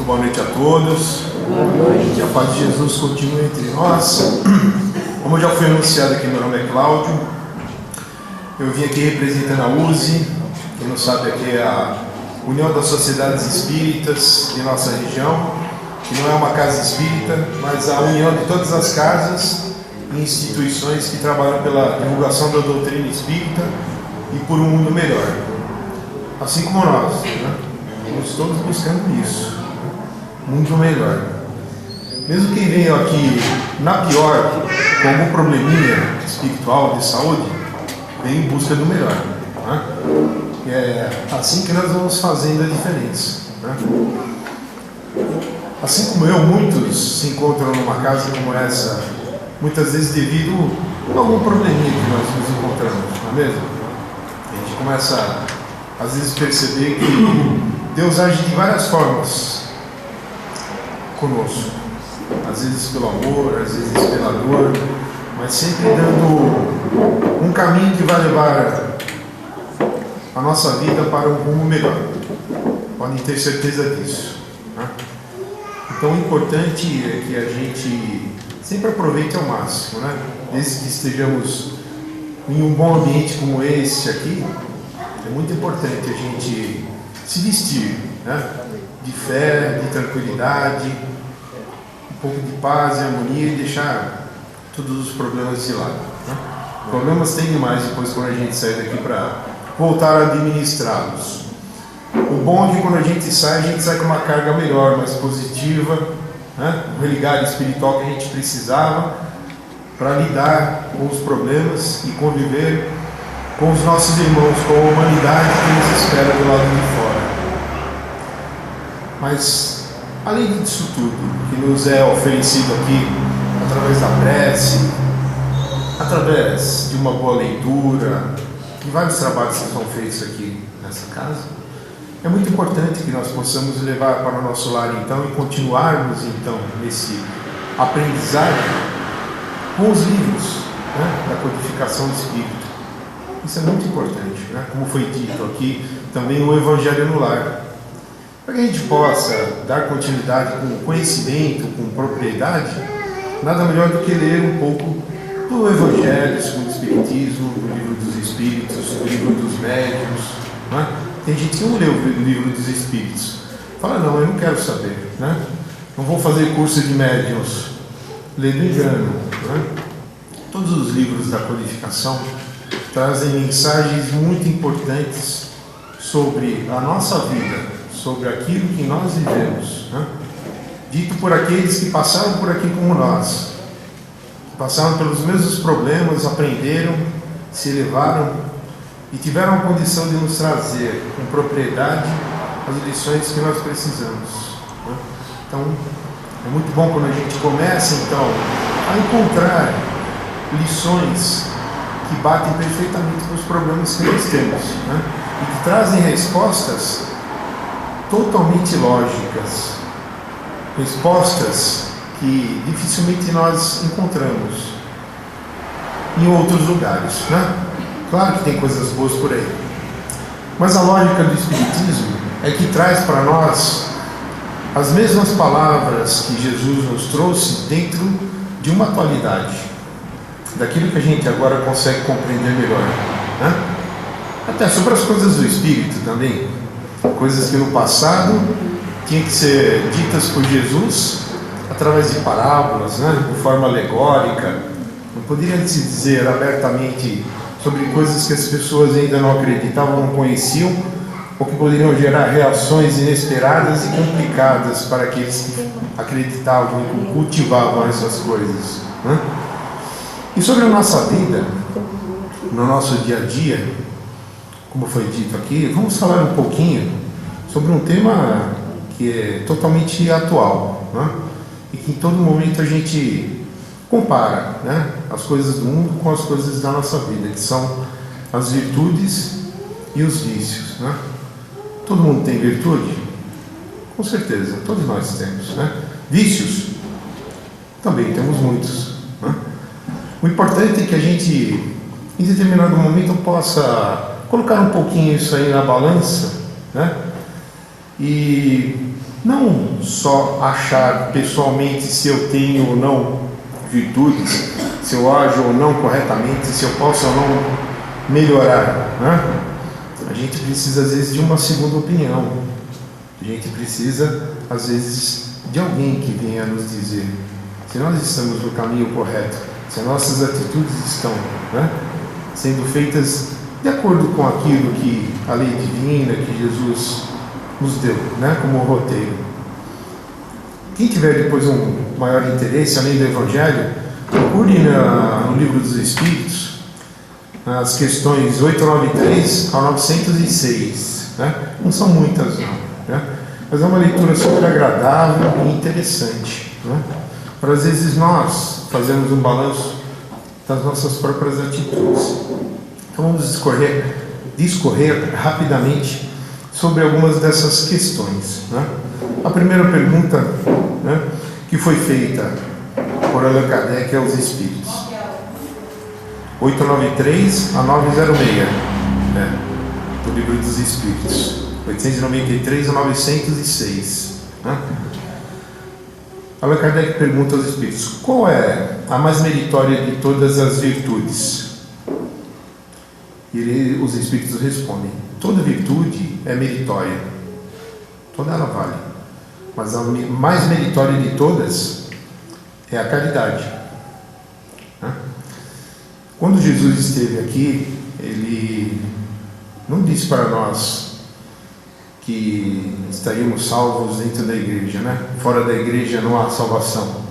boa noite a todos. Boa noite. Que a paz de Jesus continue entre nós. Como já foi anunciado aqui, meu nome é Cláudio. Eu vim aqui representando a USE. Quem não sabe, aqui é a União das Sociedades Espíritas de nossa região, que não é uma casa espírita, mas a união de todas as casas e instituições que trabalham pela divulgação da doutrina espírita e por um mundo melhor. Assim como nós, né? Nós estamos buscando isso, mundo melhor. Mesmo quem veio aqui na pior, com algum probleminha espiritual, de saúde, vem em busca do melhor, né? É assim que nós vamos fazendo a diferença, né? Assim como eu, muitos se encontram numa casa como essa, muitas vezes devido a algum probleminha que nós nos encontramos, não é mesmo? A gente começa às vezes perceber que Deus age de várias formas conosco, às vezes pelo amor, às vezes pela dor, mas sempre dando um caminho que vai levar a nossa vida para um rumo melhor. Podem ter certeza disso, né? Então o importante é que a gente sempre aproveite ao máximo, né? Desde que estejamos em um bom ambiente como esse aqui, é muito importante a gente se vestir, né? De fé, de tranquilidade, um pouco de paz e harmonia e deixar todos os problemas de lado, né? Problemas tem demais depois quando a gente sai daqui para voltar a administrá-los. O bom é que quando a gente sai com uma carga melhor, mais positiva, né? O religado espiritual que a gente precisava para lidar com os problemas e conviver com os nossos irmãos, com a humanidade que nos espera do lado de fora. Mas, além disso tudo, que nos é oferecido aqui, através da prece, através de uma boa leitura, de vários trabalhos que são feitos aqui nessa casa, é muito importante que nós possamos levar para o nosso lar, então, e continuarmos, então, nesse aprendizado com os livros, né, da codificação do Espírito. Isso é muito importante, né? Como foi dito aqui, também o Evangelho no lar. Para que a gente possa dar continuidade com conhecimento, com propriedade, nada melhor do que ler um pouco do Evangelho segundo o Espiritismo, do Livro dos Espíritos, do Livro dos Médiuns, né? Tem gente que não lê o Livro dos Espíritos. Fala, não, eu não quero saber, né? Não vou fazer curso de médiuns. Lê do engano, né? Todos os livros da codificação trazem mensagens muito importantes sobre a nossa vida, sobre aquilo que nós vivemos, né? Dito por aqueles que passaram por aqui como nós, que passaram pelos mesmos problemas, aprenderam, se elevaram e tiveram a condição de nos trazer com propriedade as lições que nós precisamos, né? Então, é muito bom quando a gente começa, então, a encontrar lições que batem perfeitamente com os problemas que nós temos, né? E que trazem respostas totalmente lógicas, respostas que dificilmente nós encontramos em outros lugares, né? Claro que tem coisas boas por aí, mas a lógica do Espiritismo é que traz para nós as mesmas palavras que Jesus nos trouxe dentro de uma atualidade, daquilo que a gente agora consegue compreender melhor, né? Até sobre as coisas do Espírito também, coisas que no passado tinham que ser ditas por Jesus através de parábolas, né? De forma alegórica, não poderia se dizer abertamente sobre coisas que as pessoas ainda não acreditavam, não conheciam, ou que poderiam gerar reações inesperadas e complicadas para aqueles que acreditavam e cultivavam essas coisas, né? E sobre a nossa vida, no nosso dia a dia, como foi dito aqui, vamos falar um pouquinho sobre um tema que é totalmente atual, né? E que em todo momento a gente compara, né, as coisas do mundo com as coisas da nossa vida, que são as virtudes e os vícios, né? Todo mundo tem virtude? Com certeza, todos nós temos, né? Vícios? Também temos muitos, né? O importante é que a gente, em determinado momento, possa colocar um pouquinho isso aí na balança, né? e não só achar pessoalmente se eu tenho ou não virtudes, se eu ajo ou não corretamente, se eu posso ou não melhorar, né? A gente precisa às vezes de uma segunda opinião, a gente precisa às vezes de alguém que venha nos dizer se nós estamos no caminho correto, se nossas atitudes estão, né, sendo feitas de acordo com aquilo que a lei divina, que Jesus nos deu, né, como roteiro. Quem tiver depois um maior interesse, além do Evangelho, procure no Livro dos Espíritos, as questões 893 ao 906, né? Não são muitas não, né? Mas é uma leitura super agradável e interessante, né? Para às vezes nós fazermos um balanço das nossas próprias atitudes. Então vamos discorrer rapidamente sobre algumas dessas questões, né? A primeira pergunta, né, que foi feita por Allan Kardec aos Espíritos, 893 a 906, né, do Livro dos Espíritos, 893 a 906, né? Allan Kardec pergunta aos Espíritos: qual é a mais meritória de todas as virtudes? E os Espíritos respondem: toda virtude é meritória, toda ela vale, mas a mais meritória de todas é a caridade, né? Quando Jesus esteve aqui, ele não disse para nós que estaríamos salvos dentro da igreja, né? Fora da igreja não há salvação.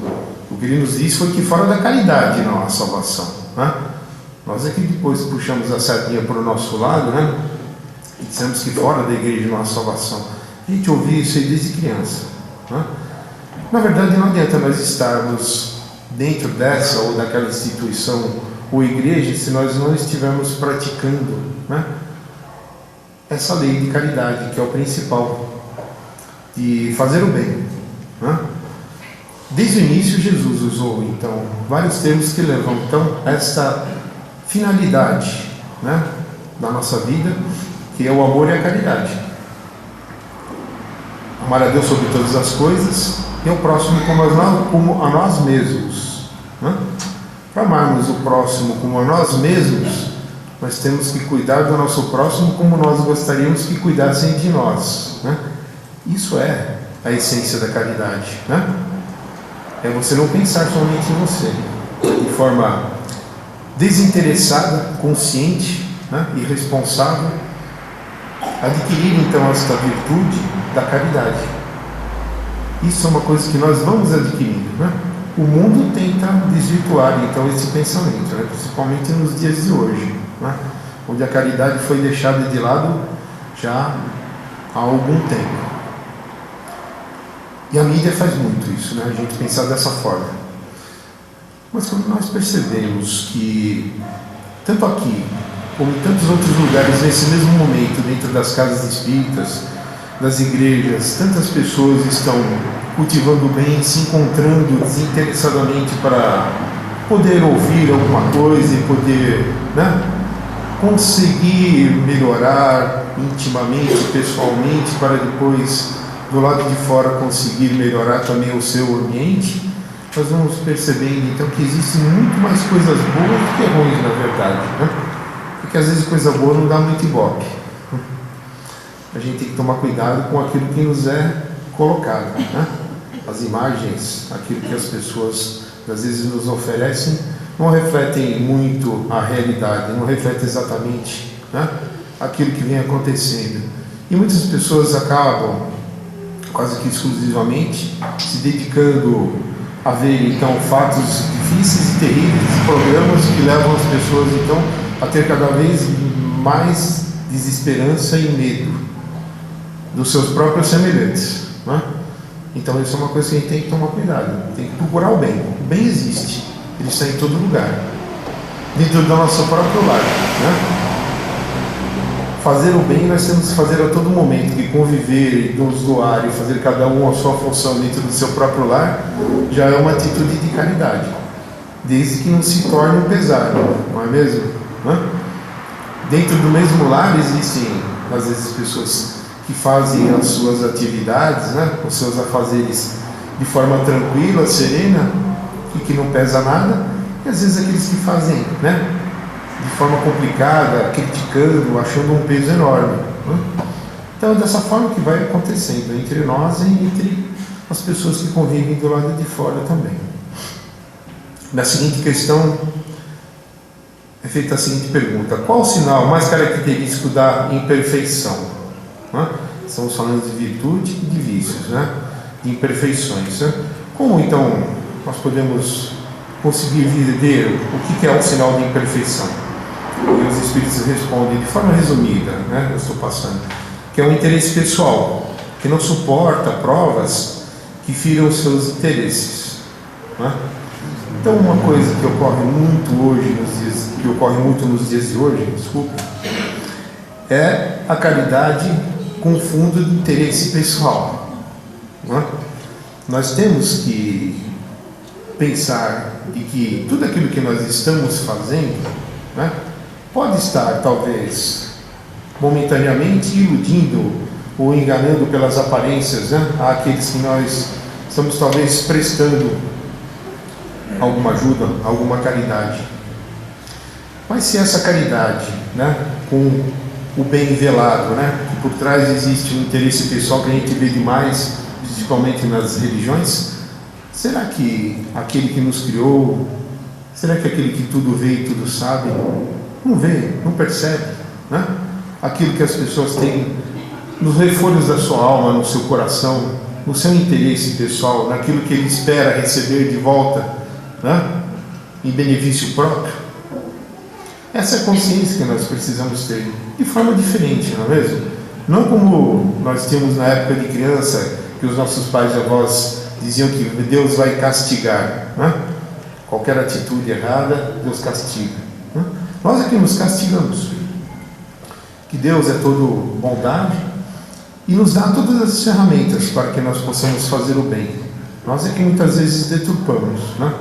O que ele nos disse foi que fora da caridade não há salvação, né? Nós é que depois puxamos a sardinha para o nosso lado, né? E dissemos que fora da igreja não há salvação. A gente ouvia isso aí desde criança, né? Na verdade, não adianta nós estarmos dentro dessa ou daquela instituição ou igreja se nós não estivermos praticando, né, essa lei de caridade, que é o principal, de fazer o bem, né? Desde o início Jesus usou então vários termos que levantam esta finalidade, né, da nossa vida, que é o amor e a caridade. Amar a Deus sobre todas as coisas e o próximo como a nós mesmos, né? Para amarmos o próximo como a nós mesmos, nós temos que cuidar do nosso próximo como nós gostaríamos que cuidassem de nós, né? Isso é a essência da caridade, né? É você não pensar somente em você, de forma desinteressada, consciente, né, e responsável, adquirir então esta virtude da caridade. Isso é uma coisa que nós vamos adquirindo, né? O mundo tenta desvirtuar então esse pensamento, né, principalmente nos dias de hoje, né, onde a caridade foi deixada de lado já há algum tempo. E a mídia faz muito isso, né, a gente pensar dessa forma. Mas quando nós percebemos que, tanto aqui como em tantos outros lugares, nesse mesmo momento, dentro das casas espíritas, das igrejas, tantas pessoas estão cultivando o bem, se encontrando desinteressadamente para poder ouvir alguma coisa e poder, né, conseguir melhorar intimamente, pessoalmente, para depois, do lado de fora, conseguir melhorar também o seu ambiente. Nós vamos percebendo então que existem muito mais coisas boas do que ruins, na verdade, né? Porque às vezes coisa boa não dá muito ibope. A gente tem que tomar cuidado com aquilo que nos é colocado, né? As imagens, aquilo que as pessoas às vezes nos oferecem, não refletem muito a realidade, não refletem exatamente, né, aquilo que vem acontecendo. E muitas pessoas acabam quase que exclusivamente se dedicando a ver então fatos difíceis e terríveis, programas que levam as pessoas então a ter cada vez mais desesperança e medo dos seus próprios semelhantes, né? Então isso é uma coisa que a gente tem que tomar cuidado, tem que procurar o bem. O bem existe, ele está em todo lugar, dentro do nosso próprio lar, né? Fazer o bem nós temos que fazer a todo momento, que conviver e nos doar e fazer cada um a sua função dentro do seu próprio lar já é uma atitude de caridade, desde que não se torne um pesar, não é mesmo? Né? Dentro do mesmo lar existem às vezes pessoas que fazem as suas atividades, né, os seus afazeres de forma tranquila, serena, e que não pesa nada, e às vezes aqueles que fazem, né, de forma complicada, criticando, achando um peso enorme, né? Então é dessa forma que vai acontecendo entre nós e entre as pessoas que convivem do lado de fora também. Na seguinte questão é feita a seguinte pergunta: qual o sinal mais característico da imperfeição? Né? Estamos falando de virtude e de vícios, né? De imperfeições, né? Como então nós podemos conseguir ver o que é um sinal de imperfeição? E os Espíritos respondem de forma resumida, né? Eu estou passando, que é um interesse pessoal, que não suporta provas que firam os seus interesses, né? Então, uma coisa que ocorre muito nos dias de hoje, é a caridade com fundo de interesse pessoal, né? Nós temos que pensar de que tudo aquilo que nós estamos fazendo, né, pode estar, talvez, momentaneamente iludindo ou enganando pelas aparências, né, àqueles que nós estamos, talvez, prestando alguma ajuda, alguma caridade. Mas se essa caridade, né, com o bem velado, né, que por trás existe um interesse pessoal que a gente vê demais, principalmente nas religiões, será que aquele que nos criou, será que aquele que tudo vê e tudo sabe, não vê, não percebe, né, aquilo que as pessoas têm nos refolhos da sua alma, no seu coração, no seu interesse pessoal, naquilo que ele espera receber de volta, né, em benefício próprio? Essa é a consciência que nós precisamos ter, de forma diferente, não é mesmo? Não como nós tínhamos na época de criança, que os nossos pais e avós diziam que Deus vai castigar, né? Qualquer atitude errada, Deus castiga, né? Nós é que nos castigamos, que Deus é todo bondade e nos dá todas as ferramentas para que nós possamos fazer o bem. Nós é que muitas vezes deturpamos, né?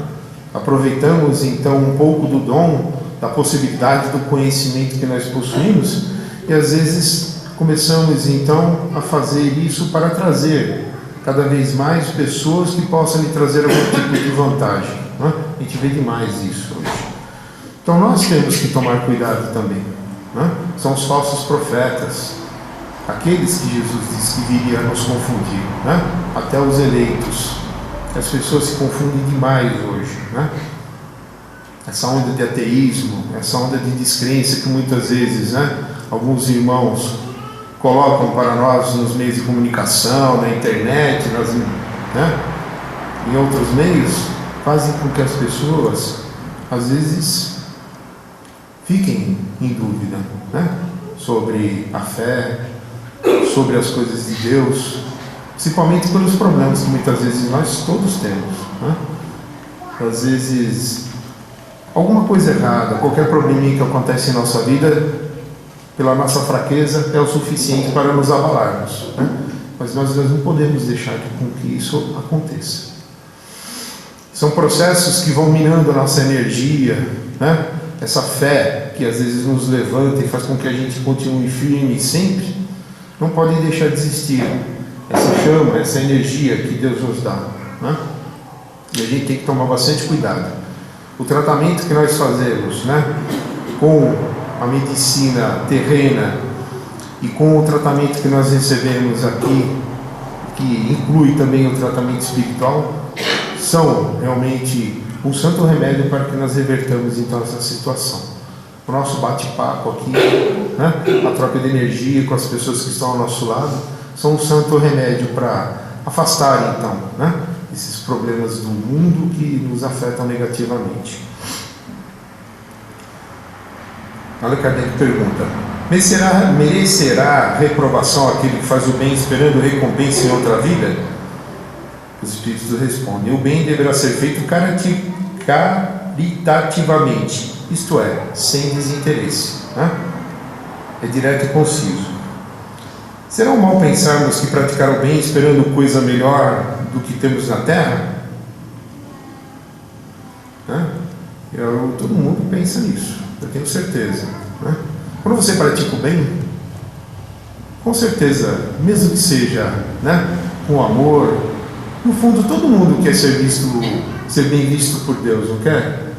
Aproveitamos então um pouco do dom, da possibilidade do conhecimento que nós possuímos, e às vezes começamos então a fazer isso para trazer cada vez mais pessoas que possam lhe trazer algum tipo de vantagem, né? A gente vê demais isso hoje. Então nós temos que tomar cuidado também, né? São os falsos profetas, aqueles que Jesus disse que viria a nos confundir, né? Até os eleitos. As pessoas se confundem demais hoje, né? Essa onda de ateísmo, essa onda de descrença que muitas vezes, né, alguns irmãos colocam para nós nos meios de comunicação, na internet, né, em outros meios, fazem com que as pessoas, às vezes, fiquem em dúvida, né, sobre a fé, sobre as coisas de Deus, principalmente pelos problemas que muitas vezes nós todos temos, né? Às vezes alguma coisa errada, qualquer probleminha que acontece em nossa vida, pela nossa fraqueza, é o suficiente para nos abalarmos, né? Mas nós não podemos deixar com que isso aconteça. São processos que vão minando a nossa energia, né? Essa fé que às vezes nos levanta e faz com que a gente continue firme sempre, não pode deixar de existir. Essa chama, essa energia que Deus nos dá, né? E a gente tem que tomar bastante cuidado. O tratamento que nós fazemos, né, com a medicina terrena e com o tratamento que nós recebemos aqui, que inclui também o tratamento espiritual, são realmente um santo remédio para que nós revertamos então essa situação. O nosso bate-papo aqui, né, a troca de energia com as pessoas que estão ao nosso lado, são um santo remédio para afastar então, né, esses problemas do mundo que nos afetam negativamente. Allan Kardec pergunta: merecerá reprovação aquele que faz o bem esperando recompensa em outra vida? Os Espíritos respondem: o bem deverá ser feito caritativamente, isto é, sem desinteresse, né? É direto e conciso. Será um mal pensarmos que praticar o bem esperando coisa melhor do que temos na Terra? Né? Todo mundo pensa nisso, eu tenho certeza, né? Quando você pratica o bem, Com certeza, mesmo que seja, né, com amor, no fundo todo mundo quer ser bem visto por Deus, não quer?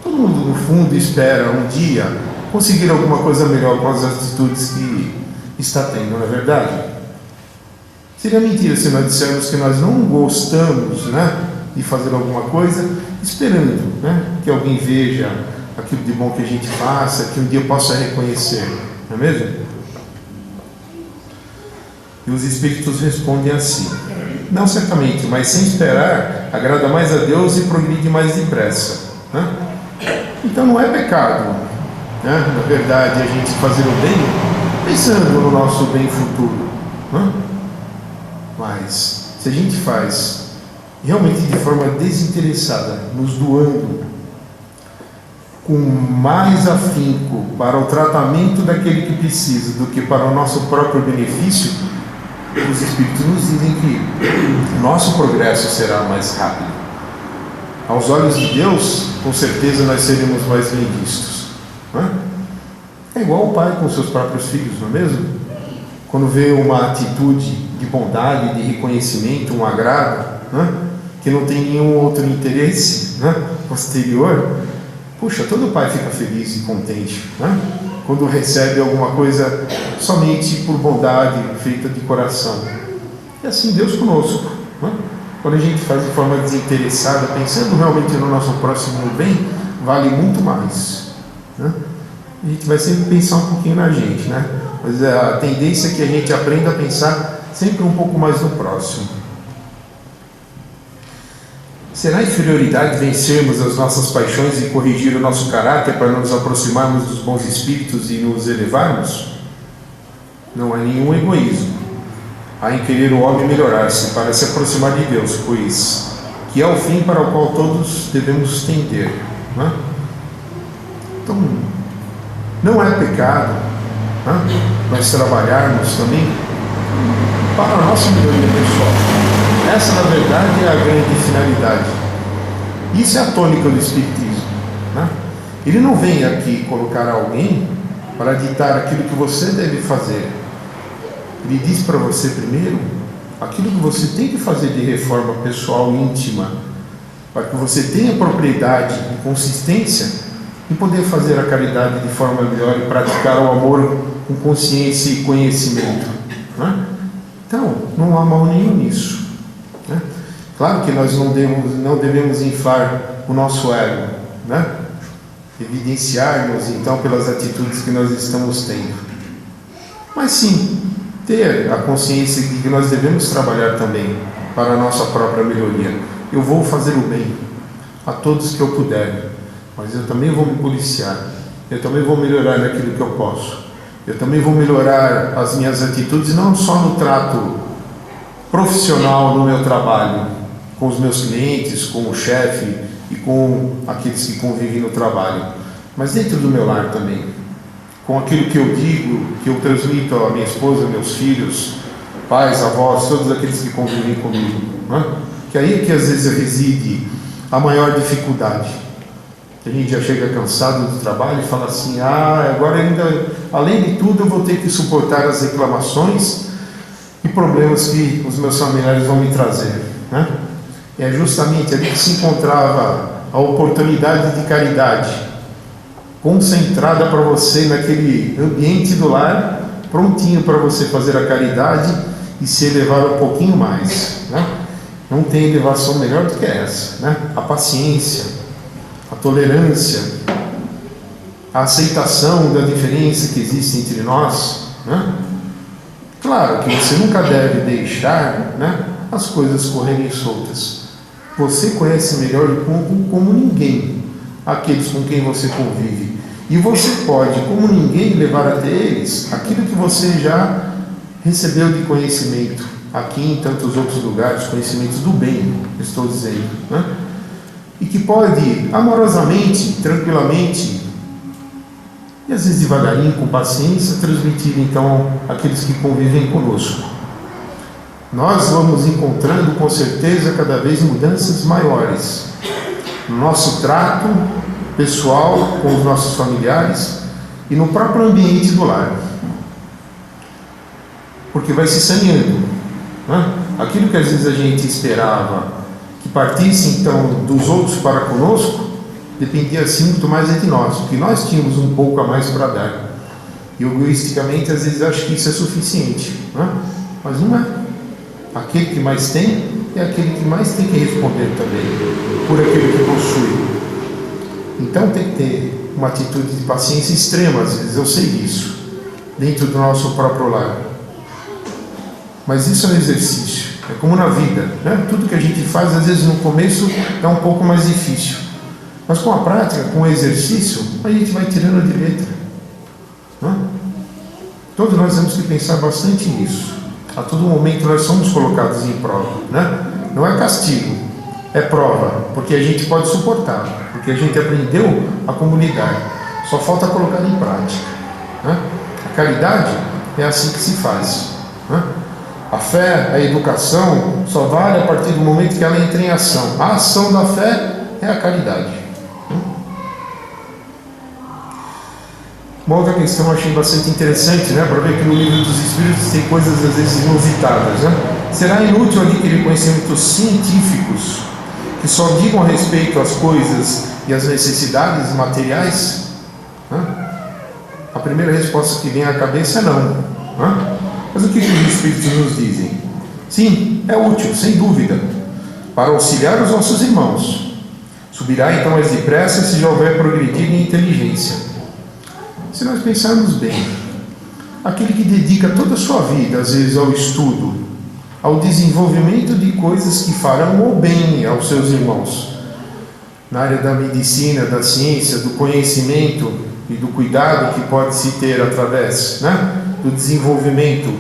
Todo mundo no fundo espera um dia conseguir alguma coisa melhor com as atitudes que está tendo, não é verdade? Seria mentira se nós dissermos que nós não gostamos, né, de fazer alguma coisa, esperando, né, que alguém veja aquilo de bom que a gente faça, que um dia possa reconhecer, não é mesmo? E os Espíritos respondem assim: não certamente, mas sem esperar, agrada mais a Deus e progride mais depressa, né? Então não é pecado, né, na verdade, a gente fazer o bem pensando no nosso bem futuro, né? Mas se a gente faz realmente de forma desinteressada, nos doando com mais afinco para o tratamento daquele que precisa do que para o nosso próprio benefício, os Espíritos nos dizem que nosso progresso será mais rápido. Aos olhos de Deus, com certeza nós seremos mais bem vistos, não é? É igual o pai com seus próprios filhos, não é mesmo? Quando vê uma atitude de bondade, de reconhecimento, um agrado, né, que não tem nenhum outro interesse, né, posterior, puxa, todo pai fica feliz e contente, né, quando recebe alguma coisa somente por bondade, feita de coração. E assim Deus conosco, né? Quando a gente faz de forma desinteressada, pensando realmente no nosso próximo bem, vale muito mais, né? A gente vai sempre pensar um pouquinho na gente, né? Mas a tendência é que a gente aprenda a pensar sempre um pouco mais no próximo. Será inferioridade vencermos as nossas paixões e corrigir o nosso caráter para nos aproximarmos dos bons espíritos e nos elevarmos? Não há nenhum egoísmo. Há em querer o homem melhorar-se para se aproximar de Deus, pois que é o fim para o qual todos devemos tender, né? Então, não é pecado, né, nós trabalharmos também para a nossa melhoria pessoal. Essa, na verdade, é a grande finalidade. Isso é a tônica do Espiritismo, né? Ele não vem aqui colocar alguém para ditar aquilo que você deve fazer. Ele diz para você primeiro aquilo que você tem que fazer de reforma pessoal íntima, para que você tenha propriedade e consistência em poder fazer a caridade de forma melhor e praticar o amor com consciência e conhecimento, né? Então, não há mal nenhum nisso, né? Claro que nós não devemos inflar o nosso ego, né? Evidenciar-nos então pelas atitudes que nós estamos tendo, mas sim ter a consciência de que nós devemos trabalhar também para a nossa própria melhoria. Eu vou fazer o bem a todos que eu puder, mas eu também vou me policiar, eu também vou melhorar naquilo que eu posso, eu também vou melhorar as minhas atitudes, não só no trato profissional no meu trabalho, com os meus clientes, com o chefe e com aqueles que convivem no trabalho, mas dentro do meu lar também, com aquilo que eu digo, que eu transmito à minha esposa, meus filhos, pais, avós, todos aqueles que convivem comigo, né? Que aí é que às vezes reside a maior dificuldade. A gente já chega cansado do trabalho e fala assim: agora ainda, além de tudo, eu vou ter que suportar as reclamações e problemas que os meus familiares vão me trazer, né? E é justamente ali que se encontrava a oportunidade de caridade, concentrada para você naquele ambiente do lar, prontinho para você fazer a caridade e se elevar um pouquinho mais, né? Não tem elevação melhor do que essa, né? A paciência, a tolerância, a aceitação da diferença que existe entre nós, né? Claro que você nunca deve deixar, né, as coisas correrem soltas. Você conhece melhor como ninguém aqueles com quem você convive, e você pode, como ninguém, levar até eles aquilo que você já recebeu de conhecimento aqui em tantos outros lugares, conhecimentos do bem, estou dizendo, né? E que pode amorosamente, tranquilamente e às vezes devagarinho, com paciência, transmitir então àqueles que convivem conosco. Nós vamos encontrando com certeza cada vez mudanças maiores no nosso trato pessoal com os nossos familiares e no próprio ambiente do lar. porque vai se saneando, né? Aquilo que às vezes a gente esperava que partisse então dos outros para conosco, dependia assim muito mais de nós, porque nós tínhamos um pouco a mais para dar. E egoisticamente às vezes acho que isso é suficiente, né? Mas não é. Aquele que mais tem é aquele que mais tem que responder também por aquele que possui. Então tem que ter uma atitude de paciência extrema, às vezes, eu sei disso, dentro do nosso próprio lar. Mas isso é um exercício, é como na vida, né? Tudo que a gente faz, às vezes no começo é um pouco mais difícil, mas com a prática, com o exercício, a gente vai tirando de letra, né? Todos nós temos que pensar bastante nisso. A todo momento nós somos colocados em prova, né? Não é castigo, é prova, porque a gente pode suportar, porque a gente aprendeu a comunidade, só falta colocar em prática, né? A caridade é assim que se faz, né? A fé, a educação só vale a partir do momento que ela entra em ação. A ação da fé é a caridade. Uma outra questão eu achei bastante interessante, né? Para ver que no livro dos Espíritos tem coisas às vezes inusitadas, né? Será inútil adquirir conhecimentos científicos que só digam a respeito às coisas e às necessidades materiais? Né? A primeira resposta que vem à cabeça é não, né? Mas o que os Espíritos nos dizem? Sim, é útil, sem dúvida, para auxiliar os nossos irmãos. Subirá então mais depressa se já houver progredido em inteligência. Se nós pensarmos bem, aquele que dedica toda a sua vida, às vezes, ao estudo, ao desenvolvimento de coisas que farão o bem aos seus irmãos, na área da medicina, da ciência, do conhecimento e do cuidado que pode se ter através, né, do desenvolvimento,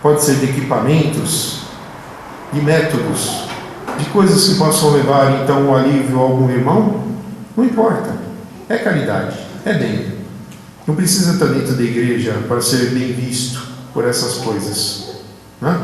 pode ser de equipamentos, de métodos, de coisas que possam levar então o alívio a algum irmão, não importa, é caridade, é bem. Não precisa estar dentro da igreja para ser bem visto por essas coisas, né?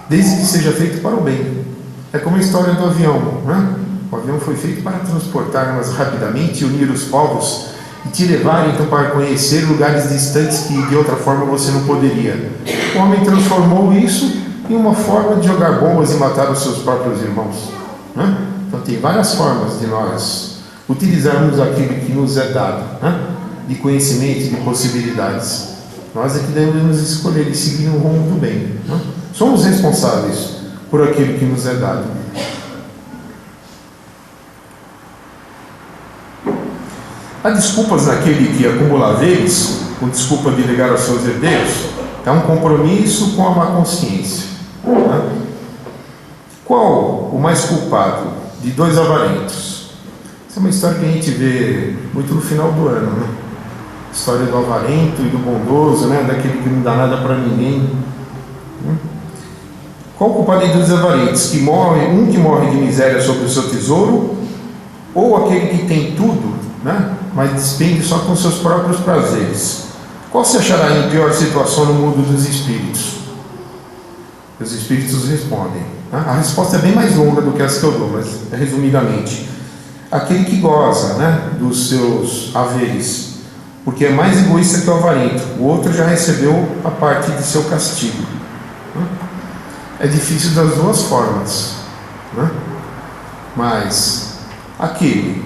Desde que seja feito para o bem. É como a história do avião, né? O avião foi feito para transportar mais rapidamente e unir os povos e te levar então para conhecer lugares distantes que de outra forma você não poderia. O homem transformou isso em uma forma de jogar bombas e matar os seus próprios irmãos, né? Então tem várias formas de nós utilizarmos aquilo que nos é dado, né, de conhecimento e de possibilidades. Nós é que devemos escolher e seguir um rumo do bem, né? Somos responsáveis por aquilo que nos é dado. Há desculpas naquele que acumula haveres, com desculpa de legar aos seus herdeiros, é um compromisso com a má consciência, né? Qual o mais culpado de dois avarentos? Essa é uma história que a gente vê muito no final do ano, né? História do avarento e do bondoso, né? Daquele que não dá nada para ninguém, né? Qual o culpado de dois avarentos? Que morre de miséria sobre o seu tesouro, ou aquele que tem tudo, né, mas despende só com seus próprios prazeres? Qual se achará em pior situação no mundo dos espíritos? Os espíritos respondem, né? A resposta é bem mais longa do que as que eu dou, mas resumidamente: aquele que goza, né, dos seus haveres, porque é mais egoísta que o avarento. O outro já recebeu a parte de seu castigo, né? É difícil das duas formas, né? Mas aquele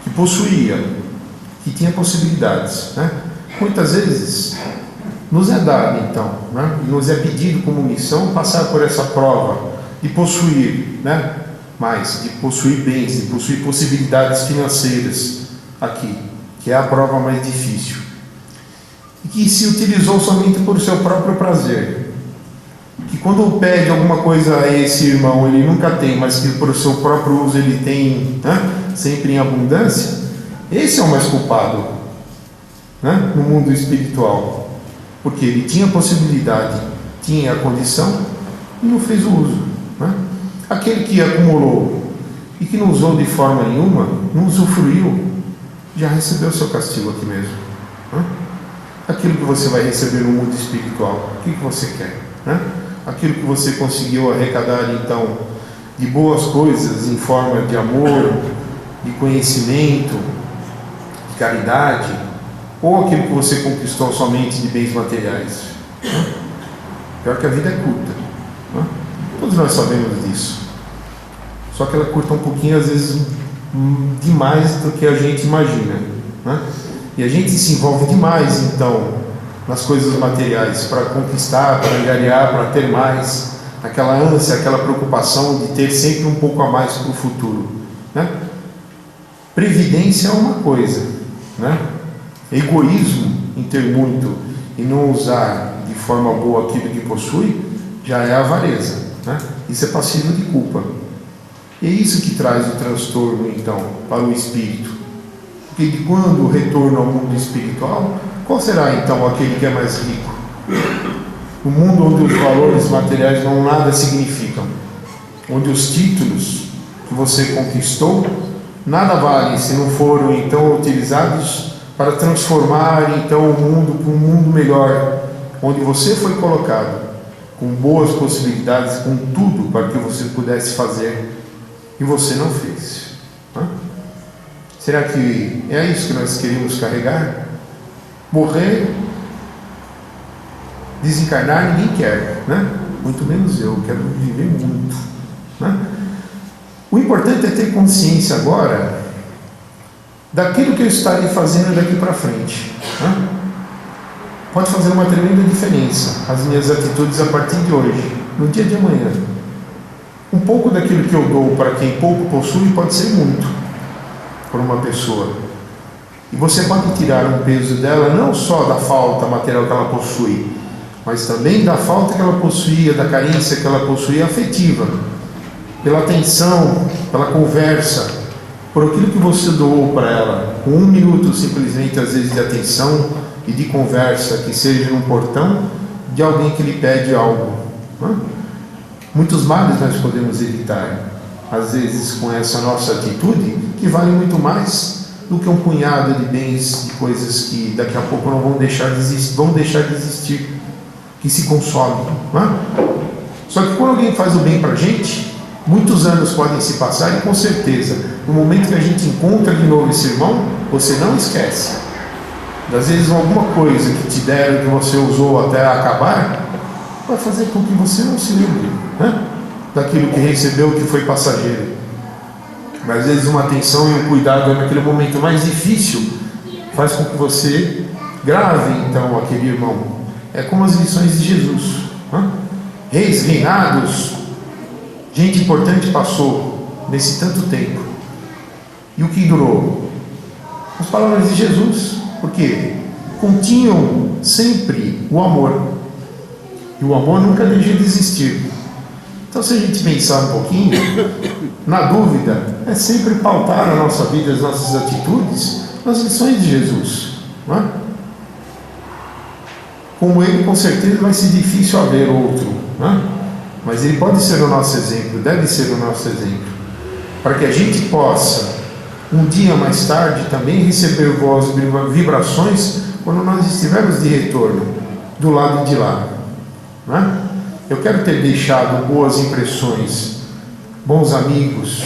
que possuía, que tinha possibilidades, né, muitas vezes nos é dado então, né, e nos é pedido como missão passar por essa prova de possuir, né, mais, de possuir bens, de possuir possibilidades financeiras aqui, que é a prova mais difícil, e que se utilizou somente por seu próprio prazer, que quando pede alguma coisa a esse irmão ele nunca tem, mas que por seu próprio uso ele tem, né, sempre em abundância. Esse é o mais culpado, né, no mundo espiritual, porque ele tinha a possibilidade, tinha a condição e não fez o uso, né? Aquele que acumulou e que não usou de forma nenhuma, não usufruiu, já recebeu o seu castigo aqui mesmo, né? Aquilo que você vai receber no mundo espiritual, o que você quer, né? Aquilo que você conseguiu arrecadar então de boas coisas em forma de amor, de conhecimento, de caridade, ou aquilo que você conquistou somente de bens materiais, né? Pior que a vida é curta, né? Todos nós sabemos disso. Só que ela curta um pouquinho, às vezes, demais do que a gente imagina, né? E a gente se envolve demais, então, nas coisas materiais, para conquistar, para angariar, para ter mais, aquela ânsia, aquela preocupação de ter sempre um pouco a mais para o futuro, né? Previdência é uma coisa, né? Egoísmo em ter muito e não usar de forma boa aquilo que possui, já é avareza, né? Isso é passivo de culpa. E é isso que traz o transtorno, então, para o espírito. Porque de quando o retorno ao mundo espiritual, qual será, então, aquele que é mais rico? O mundo onde os valores materiais não nada significam, onde os títulos que você conquistou nada valem se não foram, então, utilizados para transformar, então, o mundo para um mundo melhor, onde você foi colocado, com boas possibilidades, com tudo para que você pudesse fazer, e você não fez. Será que é isso que nós queremos carregar? Morrer, desencarnar, ninguém quer, né? Muito menos eu quero viver muito, né? O importante é ter consciência agora daquilo que eu estarei fazendo daqui para frente, né? Pode fazer uma tremenda diferença as minhas atitudes a partir de hoje, no dia de amanhã. Um pouco daquilo que eu dou para quem pouco possui pode ser muito para uma pessoa. E você pode tirar um peso dela não só da falta material que ela possui, mas também da falta que ela possuía, da carência que ela possuía afetiva, pela atenção, pela conversa, por aquilo que você doou para ela, com 1 minuto simplesmente às vezes de atenção e de conversa, que seja num portão de alguém que lhe pede algo, né? Muitos males nós podemos evitar, às vezes com essa nossa atitude, que vale muito mais do que um punhado de bens, de coisas que daqui a pouco não vão deixar de existir, que se consomem, né? Só que quando alguém faz o bem para a gente, muitos anos podem se passar e com certeza, no momento que a gente encontra de novo esse irmão, você não esquece. Às vezes alguma coisa que te deram, que você usou até acabar, vai fazer com que você não se lembre, né? Daquilo que recebeu, que foi passageiro. Mas às vezes uma atenção e um cuidado naquele momento mais difícil faz com que você grave então aquele irmão. É como as lições de Jesus, né? Reis, reinados, gente importante passou nesse tanto tempo. E o que durou? As palavras de Jesus, porque continham sempre o amor. E o amor nunca deixa de existir. Então, se a gente pensar um pouquinho, na dúvida, é sempre pautar a nossa vida, as nossas atitudes, nas lições de Jesus, não é? Como ele, com certeza, vai ser difícil haver outro, não é? Mas ele pode ser o nosso exemplo, deve ser o nosso exemplo, para que a gente possa, um dia mais tarde, também receber boas vibrações quando nós estivermos de retorno do lado de lá, não é? Eu quero ter deixado boas impressões, bons amigos,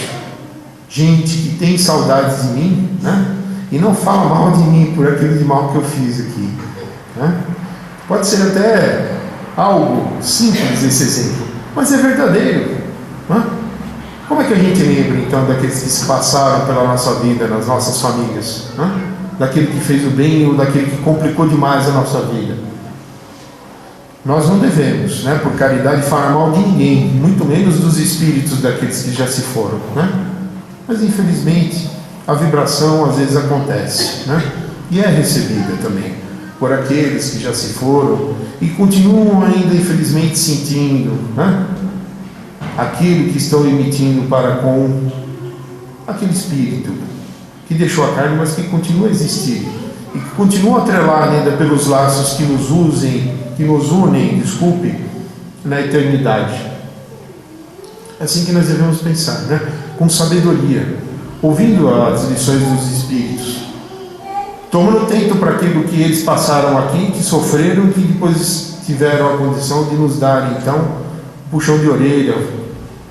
gente que tem saudades de mim, né? E não fala mal de mim por aquilo de mal que eu fiz aqui, né? Pode ser até algo simples esse exemplo, mas é verdadeiro, né? Como é que a gente lembra então daqueles que se passaram pela nossa vida, nas nossas famílias, né? Daquele que fez o bem ou daquele que complicou demais a nossa vida? Nós não devemos, né, por caridade, falar mal de ninguém, muito menos dos espíritos daqueles que já se foram, né? Mas infelizmente a vibração às vezes acontece, né? E é recebida também por aqueles que já se foram e continuam ainda infelizmente sentindo, né, aquilo que estão emitindo para com aquele espírito que deixou a carne, mas que continua a existir e que continua atrelado ainda pelos laços que nos unem, na eternidade. É assim que nós devemos pensar, né? Com sabedoria, ouvindo as lições dos Espíritos, tomando tempo para aquilo que eles passaram aqui, que sofreram, que depois tiveram a condição de nos dar, então, um puxão de orelha,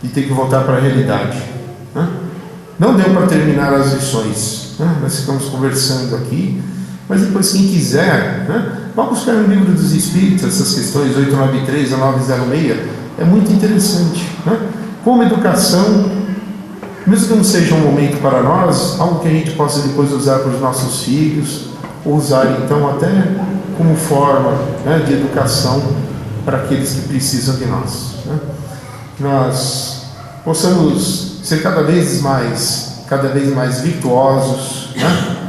de ter que voltar para a realidade, né? Não deu para terminar as lições, né? Nós ficamos conversando aqui, Mas depois, quem quiser, né, vá buscar no Livro dos Espíritos essas questões 893 a 906, é muito interessante, né? Como educação, mesmo que não seja um momento para nós, algo que a gente possa depois usar para os nossos filhos, ou usar então até como forma, né, de educação para aqueles que precisam de nós, né? Nós possamos ser cada vez mais virtuosos, né?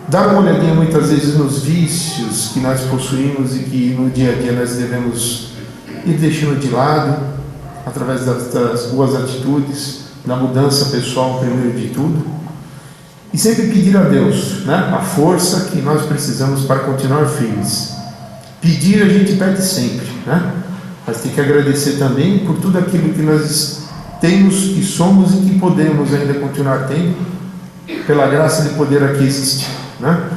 Dar uma olhadinha muitas vezes nos vícios que nós possuímos e que no dia a dia nós devemos ir deixando de lado, através das boas atitudes, da mudança pessoal primeiro de tudo, e sempre pedir a Deus, né, a força que nós precisamos para continuar firmes. Pedir a gente pede sempre, né? Mas tem que agradecer também por tudo aquilo que nós temos e somos e que podemos ainda continuar tendo, pela graça de poder aqui existir, né?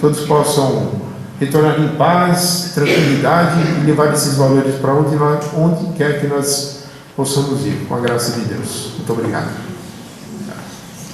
Todos possam retornar em paz, tranquilidade e levar esses valores para onde quer que nós possamos ir, com a graça de Deus. Muito obrigado.